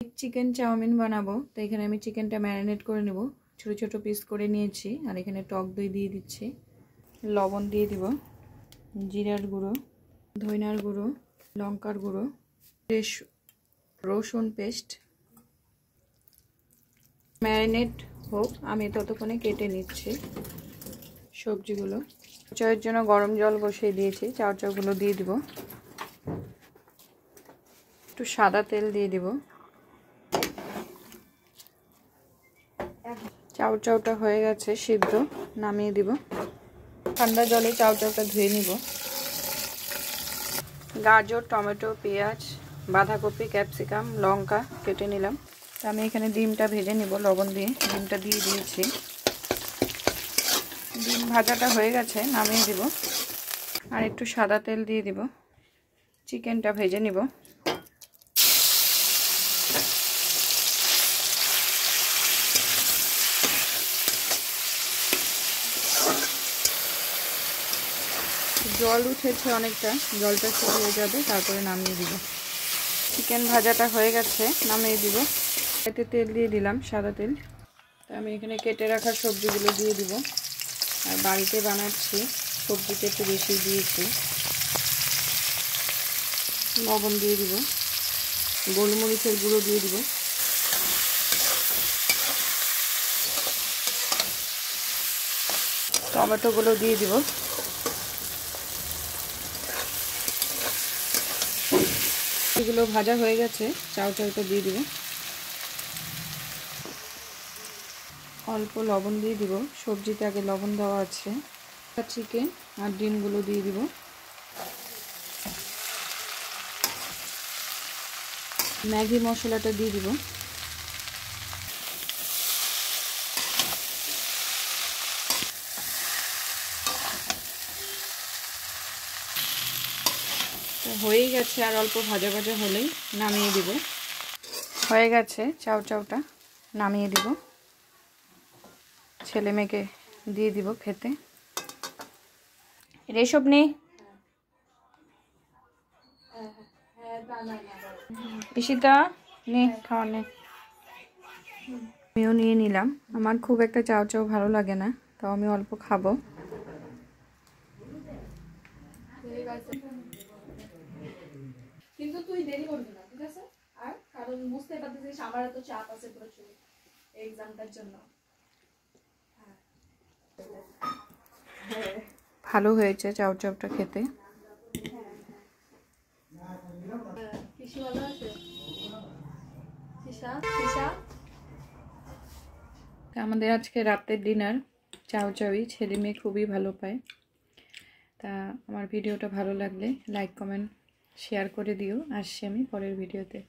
Chicken chowmein বানাবো, তো এখানে আমি চিকেনটা ম্যারিনেট করে নেব। ছোট ছোট পিস করে নিয়েছি। আর এখানে টক দই দিয়ে দিচ্ছি, লবণ দিয়ে দিব, জিরার গুঁড়ো, ধনিয়ার গুঁড়ো, লঙ্কার গুঁড়ো, ফ্রেশ রসুন পেস্ট। ম্যারিনেট হোক, আমি ততক্ষণে কেটে নিচ্ছি সবজিগুলো। চায়ের জন্য গরম জল বসিয়ে দিয়েছি, চাউগুলো দিয়ে দিব। একটু সাদা তেল দিয়ে দিব। চাউটা হয়ে গেছে সিদ্ধ, নামিয়ে দিব। ঠান্ডা জলে চাউটা ধুয়ে নিব। গাজর, টমেটো, পেঁয়াজ, বাঁধাকপি, ক্যাপসিকাম, লঙ্কা কেটে নিলাম। তো আমি এখানে ডিমটা ভেজে নিব লবণ দিয়ে। ডিমটা দিয়ে দিয়েছি। ডিম ভাজাটা হয়ে গেছে, নামিয়ে দিব। আর একটু সাদা তেল দিয়ে দিব। চিকেনটা ভেজে নিব। জল উঠেছে অনেকটা, জলটা শুকিয়ে যাবে, তারপরে নামিয়ে দিব। চিকেন ভাজাটা হয়ে গেছে, নামিয়ে দিব। এতে তেল দিয়ে দিলাম, সাদা তেল। তো আমি এখানে কেটে রাখা সবজিগুলো দিয়ে দিব। আর বাড়িতে বানাচ্ছি, সবজিটা একটু বেশি দিয়েছি। লবণ দিয়ে দিব, গোলমরিচের গুঁড়ো দিয়ে দিব, টমেটোগুলো দিয়ে দিব। এগুলো ভাজা হয়ে গেছে, চাউটা দিয়ে দিব। অল্প লবণ দিয়ে দিব, সবজিতে আগে লবণ দেওয়া আছে। চিকেন আর ডিমগুলো দিয়ে দিব। ম্যাগি মশলাটা দিয়ে দিব। হয়ে গেছে, আর অল্প ভাজা ভাজা হলেই নামিয়ে দিব। হয়ে গেছে, চাউটা নামিয়ে দিব। ছেলে মেয়েকে দিয়ে দিব খেতে। এসব নেই, ঈশিতা নে, খাওয়া নে। আমিও নিয়ে নিলাম। আমার খুব একটা চাউ ভালো লাগে না, তাও আমি অল্প খাবো। কিন্তু তুই দেরি করবি না, ঠিক আছে? আর কারণ বুঝতে পারতেছিস আমার তো চাপ আছে প্রচুর এক্সামটার জন্য। ভালো হয়েছে চাউটা খেতে। পিসি ভালো আছে? আমাদের আজকে রাতের ডিনার চাউই। ছেলে মেয়ে খুবই ভালো পায়। তা আমার ভিডিওটা ভালো লাগলে লাইক, কমেন্ট, শেয়ার করে দিও। আসছি আমি পরের ভিডিওতে।